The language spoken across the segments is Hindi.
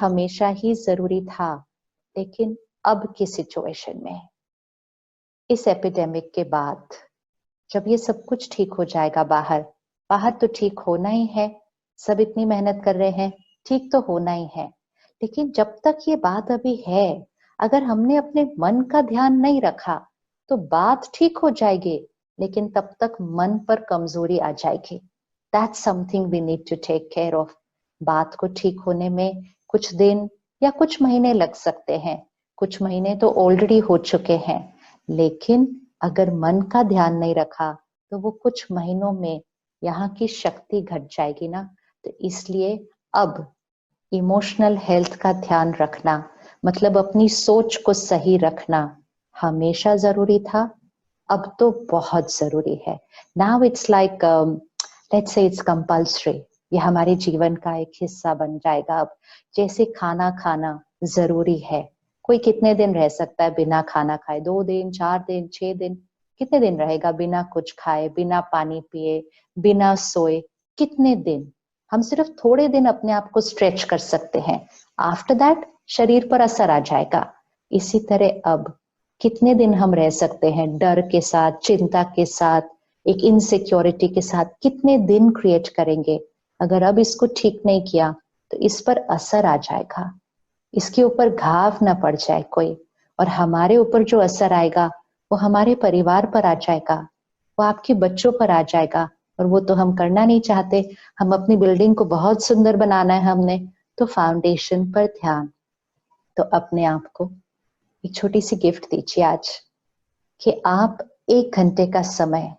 हमेशा ही जरूरी था, लेकिन अब की सिचुएशन में, इस एपिडेमिक के बाद, जब ये सब कुछ ठीक हो जाएगा, बाहर बाहर तो ठीक होना ही है, सब इतनी मेहनत कर रहे हैं, ठीक तो होना ही है, लेकिन जब तक ये बात अभी है, अगर हमने अपने मन का ध्यान नहीं रखा तो बात ठीक हो जाएगी, लेकिन तब तक मन पर कमजोरी आ जाएगी। That's something we need to take care of. बात को ठीक होने में कुछ दिन या कुछ महीने लग सकते हैं, कुछ महीने तो ऑलरेडी हो चुके हैं, लेकिन अगर मन का ध्यान नहीं रखा तो वो कुछ महीनों में यहाँ की शक्ति घट जाएगी ना। तो इसलिए अब इमोशनल हेल्थ का ध्यान रखना, मतलब अपनी सोच को सही रखना, हमेशा जरूरी था, अब तो बहुत जरूरी है। Now it's like, let's say it's compulsory, ये हमारे जीवन का एक हिस्सा बन जाएगा अब। जैसे खाना खाना जरूरी है, कोई कितने दिन रह सकता है बिना खाना खाए? 2 दिन, 4 दिन, 6 दिन, कितने दिन रहेगा बिना कुछ खाए, बिना पानी पिए, बिना सोए? कितने दिन? हम सिर्फ थोड़े दिन अपने आप को स्ट्रेच कर सकते हैं, आफ्टर दैट शरीर पर असर आ जाएगा। इसी तरह अब कितने दिन हम रह सकते हैं डर के साथ, चिंता के साथ, एक इनसिक्योरिटी के साथ? कितने दिन क्रिएट करेंगे? अगर अब इसको ठीक नहीं किया तो इस पर असर आ जाएगा, इसके ऊपर घाव ना पड़ जाए कोई, और हमारे ऊपर जो असर आएगा वो हमारे परिवार पर आ जाएगा, वो आपके बच्चों पर आ जाएगा, और वो तो हम करना नहीं चाहते। हम अपनी बिल्डिंग को बहुत सुंदर बनाना है हमने, तो फाउंडेशन पर ध्यान। तो अपने आप को एक छोटी सी गिफ्ट दीजिए आज, कि आप 1 घंटे का समय,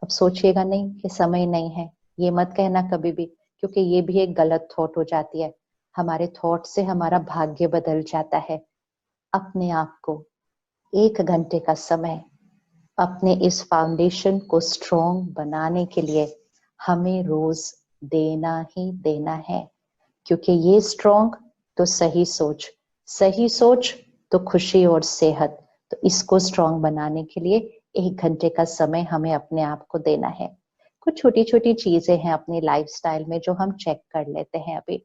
अब सोचिएगा नहीं कि समय नहीं है, ये मत कहना कभी भी, क्योंकि ये भी एक गलत थॉट हो जाती है। हमारे थॉट से हमारा भाग्य बदल जाता है। अपने आप को 1 घंटे का समय अपने इस फाउंडेशन को स्ट्रॉन्ग बनाने के लिए हमें रोज देना ही देना है, क्योंकि ये स्ट्रॉन्ग तो सही सोच तो खुशी और सेहत। तो इसको स्ट्रॉन्ग बनाने के लिए 1 घंटे का समय हमें अपने आप को देना है। कुछ छोटी छोटी चीजें हैं अपनी लाइफस्टाइल में जो हम चेक कर लेते हैं अभी।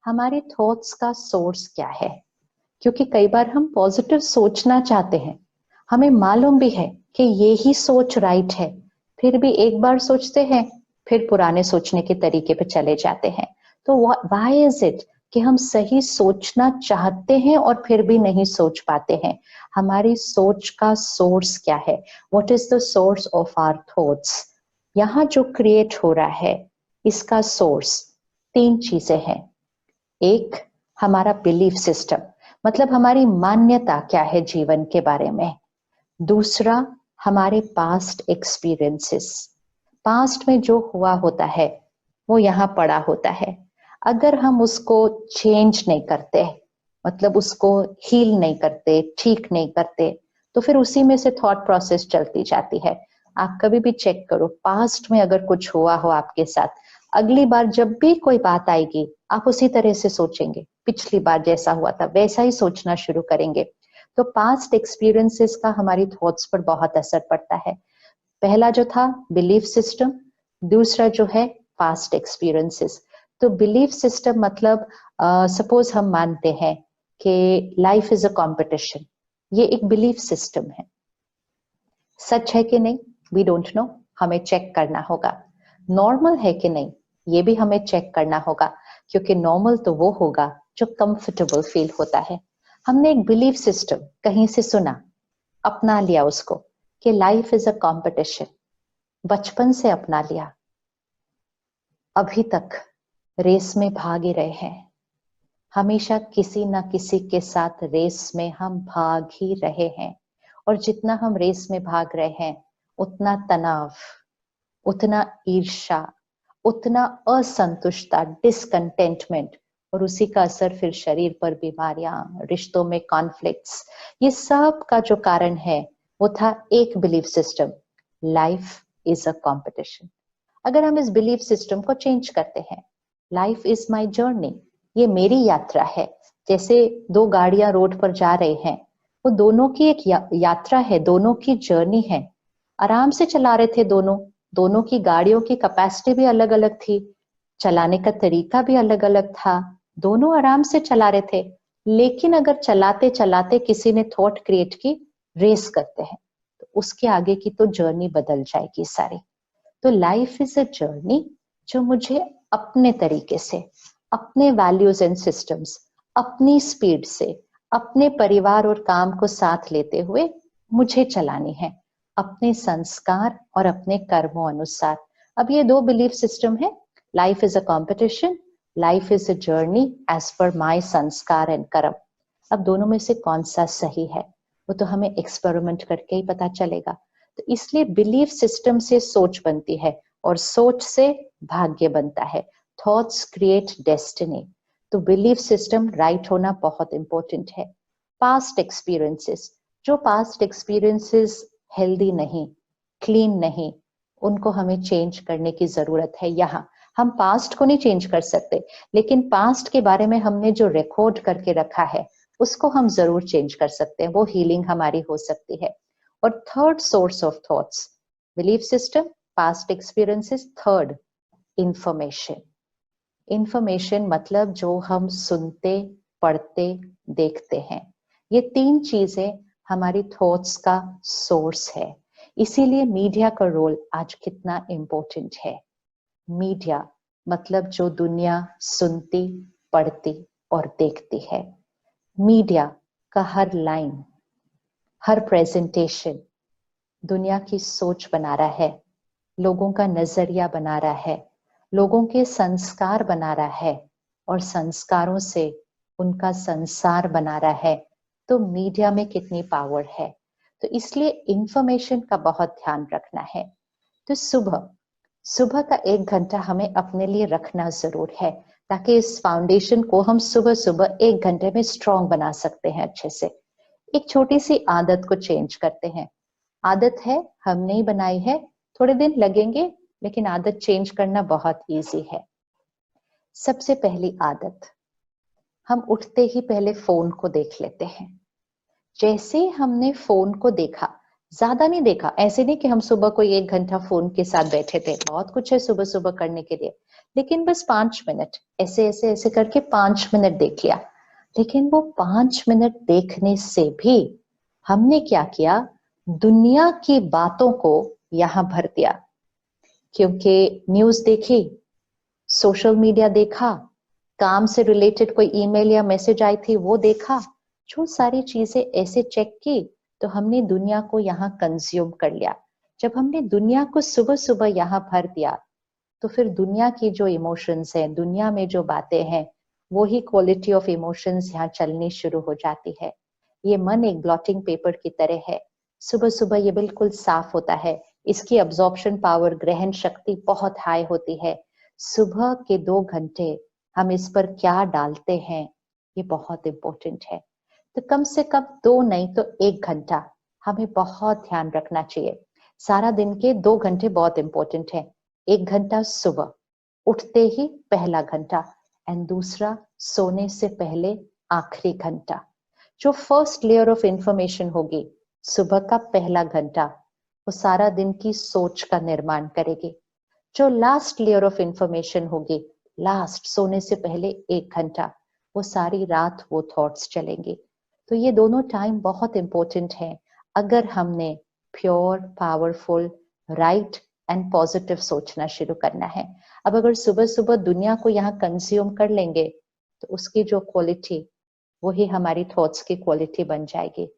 हमारे थॉट्स का सोर्स क्या है? क्योंकि कई बार हम पॉजिटिव सोचना चाहते हैं, हमें मालूम भी है कि ये ही सोच राइट है, फिर भी एक बार सोचते हैं, फिर पुराने सोचने के तरीके पे चले जाते हैं। तो व्हाई इज इट कि हम सही सोचना चाहते हैं और फिर भी नहीं सोच पाते हैं? हमारी सोच का सोर्स क्या है? What is the source of our thoughts? यहाँ जो क्रिएट हो रहा है इसका सोर्स 3 चीजें हैं। एक, हमारा बिलीफ सिस्टम, मतलब हमारी मान्यता क्या है जीवन के बारे में। दूसरा, हमारे पास्ट एक्सपीरियंसेस, पास्ट में जो हुआ होता है वो यहाँ पड़ा होता है। अगर हम उसको चेंज नहीं करते, मतलब उसको हील नहीं करते, ठीक नहीं करते, तो फिर उसी में से थॉट प्रोसेस चलती जाती है। आप कभी भी चेक करो, पास्ट में अगर कुछ हुआ हो आपके साथ, अगली बार जब भी कोई बात आएगी आप उसी तरह से सोचेंगे, पिछली बार जैसा हुआ था वैसा ही सोचना शुरू करेंगे। तो पास्ट एक्सपीरियंसेस का हमारी थॉट्स पर बहुत असर पड़ता है। पहला जो था बिलीफ सिस्टम, दूसरा जो है पास्ट एक्सपीरियंसेस। तो बिलीफ सिस्टम मतलब सपोज हम मानते हैं कि लाइफ इज अ कंपटीशन, ये एक बिलीफ सिस्टम है। सच है कि नहीं वी डोंट नो, हमें चेक करना होगा। नॉर्मल है कि नहीं ये भी हमें चेक करना होगा, क्योंकि नॉर्मल तो वो होगा जो कंफर्टेबल फील होता है। हमने एक बिलीफ सिस्टम कहीं से सुना, अपना लिया उसको कि लाइफ इज अ कंपटीशन, बचपन से अपना लिया, अभी तक रेस में भाग ही रहे हैं। हमेशा किसी ना किसी के साथ रेस में हम भाग ही रहे हैं, और जितना हम रेस में भाग रहे हैं उतना तनाव, उतना ईर्ष्या, उतना असंतुष्टता, डिसकंटेंटमेंट, और उसी का असर फिर शरीर पर बीमारियां, रिश्तों में कॉन्फ्लिक्ट्स, ये सब का जो कारण है वो था एक belief system, life is a competition. अगर हम इस बिलीफ सिस्टम को चेंज करते हैं, लाइफ इज माय जर्नी, ये मेरी यात्रा है। जैसे 2 गाड़ियां रोड पर जा रहे हैं, वो दोनों की एक यात्रा है, दोनों की जर्नी है। आराम से चला रहे थे दोनों, दोनों की गाड़ियों की कैपेसिटी भी अलग अलग थी, चलाने का तरीका भी अलग अलग था, दोनों आराम से चला रहे थे, लेकिन अगर चलाते चलाते किसी ने थॉट क्रिएट की, रेस करते हैं, तो उसके आगे की तो जर्नी बदल जाएगी सारी। तो लाइफ इज अ जर्नी जो मुझे अपने तरीके से, अपने वैल्यूज एंड सिस्टम्स, अपनी स्पीड से, अपने परिवार और काम को साथ लेते हुए मुझे चलानी है, अपने संस्कार और अपने कर्मों अनुसार। अब ये दो बिलीफ सिस्टम है, life is a competition, life is a journey as per my संस्कार एंड कर्म। अब दोनों में से कौन सा सही है वो तो हमें एक्सपेरिमेंट करके ही पता चलेगा। तो इसलिए बिलीफ सिस्टम से सोच बनती है और सोच से भाग्य बनता है। Thoughts create destiny. तो बिलीफ सिस्टम राइट होना बहुत इंपॉर्टेंट है। पास्ट एक्सपीरियंसेस, जो पास्ट एक्सपीरियंसेस हेल्दी नहीं, क्लीन नहीं, उनको हमें चेंज करने की जरूरत है। यहाँ हम पास्ट को नहीं चेंज कर सकते, लेकिन पास्ट के बारे में हमने जो रिकॉर्ड करके रखा है उसको हम जरूर चेंज कर सकते हैं, वो हीलिंग हमारी हो सकती है। और third source of thoughts, belief system, past experiences, third information. Information मतलब जो हम सुनते, पढ़ते, देखते हैं, ये तीन चीजें हमारी थॉट्स का सोर्स है। इसीलिए मीडिया का रोल आज कितना इंपॉर्टेंट है। मीडिया मतलब जो दुनिया सुनती, पढ़ती और देखती है। मीडिया का हर लाइन, हर प्रेजेंटेशन दुनिया की सोच बना रहा है, लोगों का नजरिया बना रहा है, लोगों के संस्कार बना रहा है, और संस्कारों से उनका संसार बना रहा है। तो मीडिया में कितनी पावर है। तो इसलिए इंफॉर्मेशन का बहुत ध्यान रखना है। तो सुबह सुबह का 1 घंटा हमें अपने लिए रखना जरूर है, ताकि इस फाउंडेशन को हम सुबह सुबह 1 घंटे में स्ट्रॉन्ग बना सकते हैं अच्छे से। एक छोटी सी आदत को चेंज करते हैं। आदत है, हमने ही बनाई है, थोड़े दिन लगेंगे, लेकिन आदत चेंज करना बहुत इजी है। सबसे पहली आदत, हम उठते ही पहले फोन को देख लेते हैं। जैसे ही हमने फोन को देखा, ज्यादा नहीं देखा, ऐसे नहीं कि हम सुबह कोई 1 घंटा फोन के साथ बैठे थे, बहुत कुछ है सुबह सुबह करने के लिए, लेकिन बस 5 मिनट ऐसे ऐसे ऐसे करके 5 मिनट देख लिया। लेकिन वो 5 मिनट देखने से भी हमने क्या किया, दुनिया की बातों को यहां भर दिया। क्योंकि न्यूज देखी, सोशल मीडिया देखा, काम से रिलेटेड कोई ईमेल या मैसेज आई थी वो देखा, जो सारी चीजें ऐसे चेक की, तो हमने दुनिया को यहाँ कंज्यूम कर लिया। जब हमने दुनिया को सुबह सुबह यहाँ भर दिया, तो फिर दुनिया की जो इमोशंस हैं, दुनिया में जो बातें हैं, वो ही क्वालिटी ऑफ इमोशंस यहाँ चलनी शुरू हो जाती है। ये मन एक ब्लॉटिंग पेपर की तरह है, सुबह सुबह ये बिल्कुल साफ होता है, इसकी अब्जॉर्प्शन पावर, ग्रहण शक्ति बहुत हाई होती है। सुबह के 2 घंटे हम इस पर क्या डालते हैं, ये बहुत इंपॉर्टेंट है। तो कम से कम 2 नहीं तो 1 घंटा हमें बहुत ध्यान रखना चाहिए। सारा दिन के 2 घंटे बहुत इंपॉर्टेंट है। 1 घंटा सुबह उठते ही पहला घंटा, एंड दूसरा सोने से पहले आखिरी घंटा। जो फर्स्ट लेयर ऑफ इंफॉर्मेशन होगी, सुबह का पहला घंटा, वो सारा दिन की सोच का निर्माण करेगी। जो लास्ट लेयर ऑफ इंफॉर्मेशन होगी, लास्ट सोने से पहले 1 घंटा, वो सारी रात वो थॉट्स चलेंगे। तो ये दोनों टाइम बहुत इंपॉर्टेंट है अगर हमने pure, powerful, right and positive सोचना शुरू करना है। अब अगर सुबह सुबह दुनिया को यहाँ कंज्यूम कर लेंगे, तो उसकी जो क्वालिटी, वही हमारी थॉट्स की क्वालिटी बन जाएगी।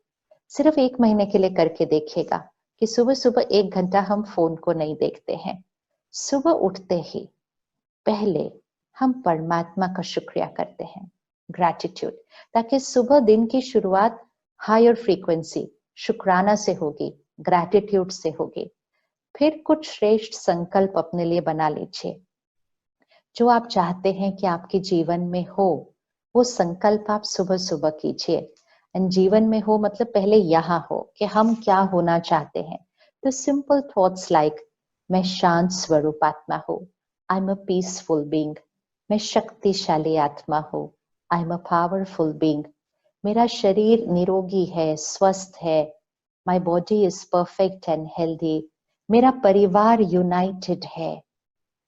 सिर्फ 1 महीने के लिए करके देखिएगा कि सुबह सुबह 1 घंटा हम फोन को नहीं देखते हैं। सुबह उठते ही पहले हम परमात्मा का शुक्रिया करते हैं, ग्रैटिट्यूड, ताकि सुबह दिन की शुरुआत हायर फ्रीक्वेंसी शुक्राना से होगी, ग्रैटिट्यूड से होगी। फिर कुछ श्रेष्ठ संकल्प अपने लिए बना लीजिए, जो आप चाहते हैं कि आपके जीवन में हो, वो संकल्प आप सुबह सुबह कीजिए। एंड जीवन में हो मतलब पहले यहाँ हो कि हम क्या होना चाहते हैं। तो सिंपल थॉट्स लाइक, मैं शांत स्वरूप आत्मा हूँ, I am a peaceful being. मैं शक्तिशाली आत्मा हूँ, I am a powerful being. मेरा शरीर निरोगी है, स्वस्थ है, my body is perfect and healthy. मेरा परिवार यूनाइटेड है।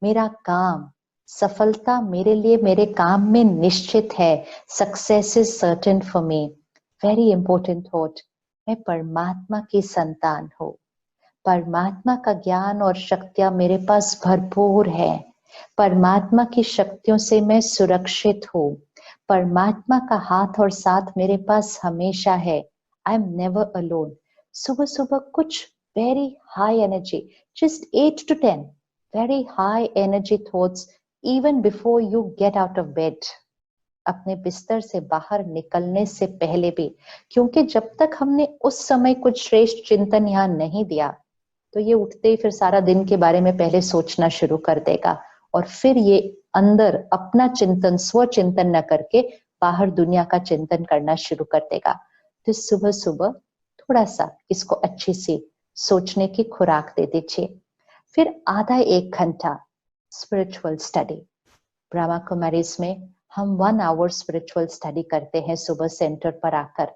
मेरा काम सफलता मेरे लिए मेरे काम में निश्चित है। Success is certain for me. Very important thought. मैं परमात्मा की संतान हूँ। परमात्मा का ज्ञान और शक्तियां मेरे पास भरपूर है। परमात्मा की शक्तियों से मैं सुरक्षित हूँ। परमात्मा का हाथ और साथ मेरे पास हमेशा है। I am never alone. सुबह सुबह कुछ very high energy, just 8 to 10 very high energy thoughts even before you get out of bed, अपने बिस्तर से बाहर निकलने से पहले भी। क्योंकि जब तक हमने उस समय कुछ श्रेष्ठ चिंतन यहाँ नहीं दिया, तो ये उठते ही फिर सारा दिन के बारे में पहले सोचना शुरू कर देगा, और फिर ये अंदर अपना चिंतन, स्व चिंतन न करके बाहर दुनिया का चिंतन करना शुरू कर देगा। तो सुबह सुबह थोड़ा सा इसको अच्छी सी सोचने की खुराक दे दीजिए। फिर आधा 1 घंटा स्पिरिचुअल स्टडी। ब्रह्मा कुमारीज में हम 1 hour स्पिरिचुअल स्टडी करते हैं सुबह सेंटर पर आकर,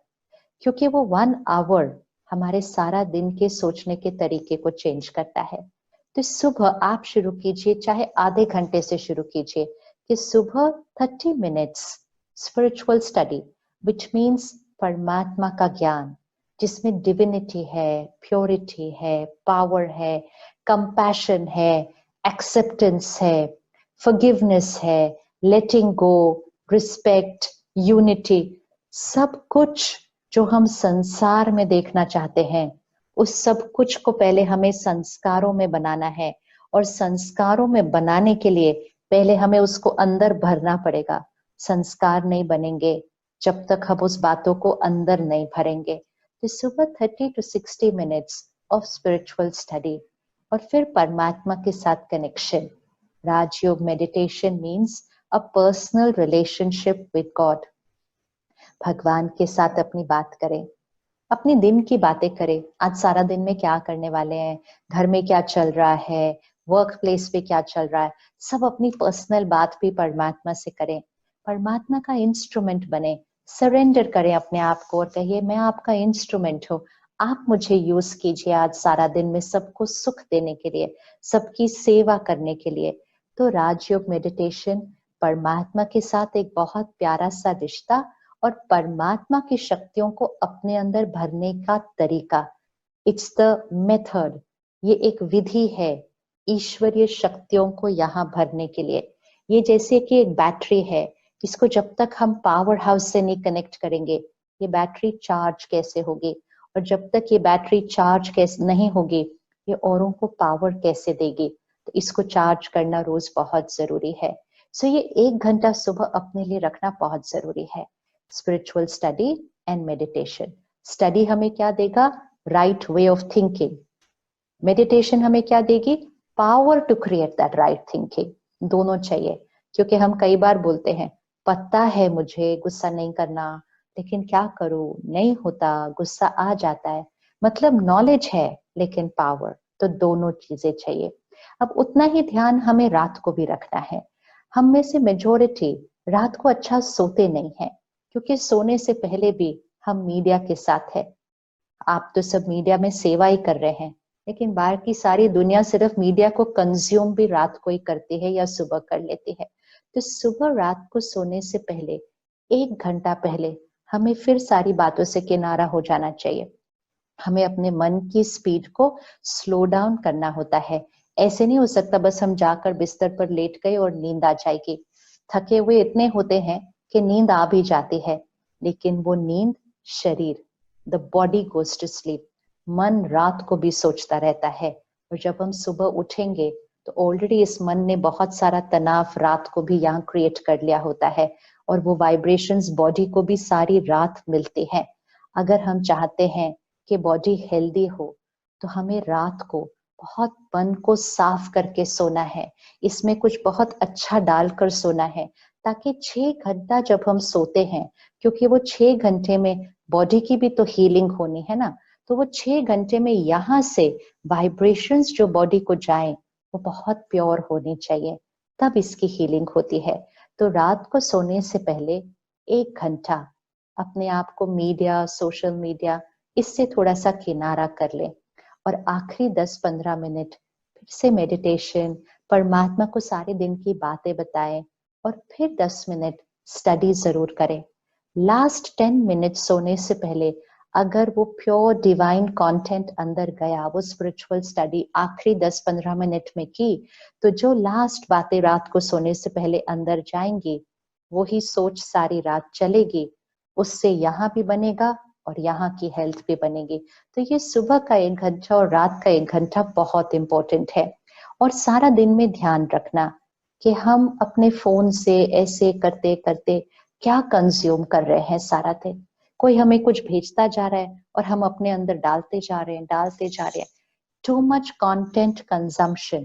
क्योंकि वो 1 hour हमारे सारा दिन के सोचने के तरीके को चेंज करता है। तो सुबह आप शुरू कीजिए, चाहे आधे घंटे से शुरू कीजिए, कि सुबह 30 minutes spiritual study, which means परमात्मा का ज्ञान, जिसमें डिविनिटी है, प्योरिटी है, पावर है, कंपैशन है, एक्सेप्टेंस है, फॉरगिवनेस है, लेटिंग गो, रिस्पेक्ट, यूनिटी, सब कुछ जो हम संसार में देखना चाहते हैं, उस सब कुछ को पहले हमें संस्कारों में बनाना है। और संस्कारों में बनाने के लिए पहले हमें उसको अंदर भरना पड़ेगा। संस्कार नहीं बनेंगे जब तक हम उस बातों को अंदर नहीं भरेंगे। तो सुबह 30 to 60 minutes of spiritual study, और फिर परमात्मा के साथ connection. Rajyoga meditation means a personal relationship with God. भगवान के साथ अपनी बात करें, अपने दिन की बातें करें। आज सारा दिन में क्या करने वाले हैं, घर में क्या चल रहा है, वर्क प्लेस पे क्या चल रहा है, सब अपनी पर्सनल बात भी परमात्मा से करें। परमात्मा का इंस्ट्रूमेंट बने, सरेंडर करें अपने आप को और कहिए मैं आपका इंस्ट्रूमेंट हूँ, आप मुझे यूज कीजिए आज सारा दिन में सबको सुख देने के लिए, सबकी सेवा करने के लिए। तो राजयोग मेडिटेशन परमात्मा के साथ एक बहुत प्यारा सा रिश्ता और परमात्मा की शक्तियों को अपने अंदर भरने का तरीका। It's the method. ये एक विधि है ईश्वरीय शक्तियों को यहाँ भरने के लिए। ये जैसे कि एक बैटरी है, इसको जब तक हम पावर हाउस से नहीं कनेक्ट करेंगे, ये बैटरी चार्ज कैसे होगी, और जब तक ये बैटरी चार्ज कैसे नहीं होगी, ये औरों को पावर कैसे देगी। तो इसको चार्ज करना रोज बहुत जरूरी है। सो ये 1 घंटा सुबह अपने लिए रखना बहुत जरूरी है। Spiritual study and meditation. Study हमें क्या देगा, right way of thinking. Meditation हमें क्या देगी, power to create that right thinking. दोनों चाहिए, क्योंकि हम कई बार बोलते हैं पता है मुझे गुस्सा नहीं करना, लेकिन क्या करूं, नहीं होता, गुस्सा आ जाता है। मतलब नॉलेज है लेकिन पावर, तो दोनों चीजें चाहिए। अब उतना ही ध्यान हमें रात को भी रखना है। हम में से मेजोरिटी रात को अच्छा सोते नहीं है, क्योंकि सोने से पहले भी हम मीडिया के साथ है। आप तो सब मीडिया में सेवा ही कर रहे हैं, लेकिन बाहर की सारी दुनिया सिर्फ मीडिया को कंज्यूम भी रात को ही करती है या सुबह कर लेती है। तो सुबह रात को सोने से पहले 1 घंटा पहले हमें फिर सारी बातों से किनारा हो जाना चाहिए। हमें अपने मन की स्पीड को स्लो डाउन करना होता है। ऐसे नहीं हो सकता बस हम जाकर बिस्तर पर लेट गए और नींद आ जाएगी। थके हुए इतने होते हैं कि नींद आ भी जाती है, लेकिन वो नींद शरीर, the body goes to sleep, मन रात को भी सोचता रहता है। और जब हम सुबह उठेंगे तो ऑलरेडी इस मन ने बहुत सारा तनाव रात को भी यहाँ क्रिएट कर लिया होता है, और वो वाइब्रेशंस बॉडी को भी सारी रात मिलती हैं। अगर हम चाहते हैं कि बॉडी हेल्दी हो, तो हमें रात को बहुत मन को साफ करके सोना है, इसमें कुछ बहुत अच्छा डालकर सोना है, ताकि 6 घंटा जब हम सोते हैं, क्योंकि वो 6 घंटे में बॉडी की भी तो हीलिंग होनी है ना, तो वो 6 घंटे में यहाँ से वाइब्रेशंस जो बॉडी को जाएं, वो बहुत प्योर होनी चाहिए, तब इसकी हीलिंग होती है। तो रात को सोने से पहले 1 घंटा अपने आप को मीडिया, सोशल मीडिया, इससे थोड़ा सा किनारा कर लें, और आखिरी 10-15 मिनट फिर से मेडिटेशन, परमात्मा को सारे दिन की बातें बताएं और फिर 10 मिनट स्टडी जरूर करें। लास्ट 10 मिनट सोने से पहले अगर वो प्योर डिवाइन कंटेंट अंदर गया, वो स्पिरिचुअल स्टडी आखिरी 10-15 मिनट में की, तो जो लास्ट बातें रात को सोने से पहले अंदर जाएंगी, वो ही सोच सारी रात चलेगी। उससे यहाँ भी बनेगा और यहाँ की हेल्थ भी बनेगी। तो ये सुबह का 1 घंटा और रात का 1 घंटा बहुत इंपॉर्टेंट है। और सारा दिन में ध्यान रखना कि हम अपने फोन से ऐसे करते करते क्या कंज्यूम कर रहे हैं सारा दिन। कोई हमें कुछ भेजता जा रहा है और हम अपने अंदर डालते जा रहे हैं। Too much content consumption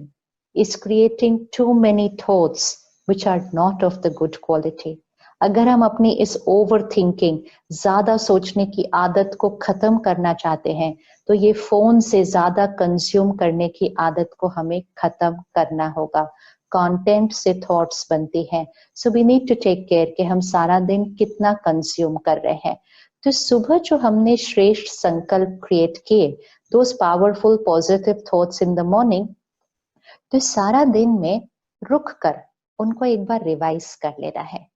is creating too many thoughts which are not of the good quality. अगर हम अपनी इस ओवर थिंकिंग, ज्यादा सोचने की आदत को खत्म करना चाहते हैं, तो ये फोन से ज्यादा कंज्यूम करने की आदत को हमें खत्म करना होगा। कंटेंट से थॉट्स बनती हैं, so we need to take care कि हम सारा दिन कितना कंज्यूम कर रहे हैं। तो सुबह जो हमने श्रेष्ठ संकल्प क्रिएट किए, those powerful positive thoughts in the morning, तो सारा दिन में रुक कर उनको एक बार रिवाइज कर लेना है।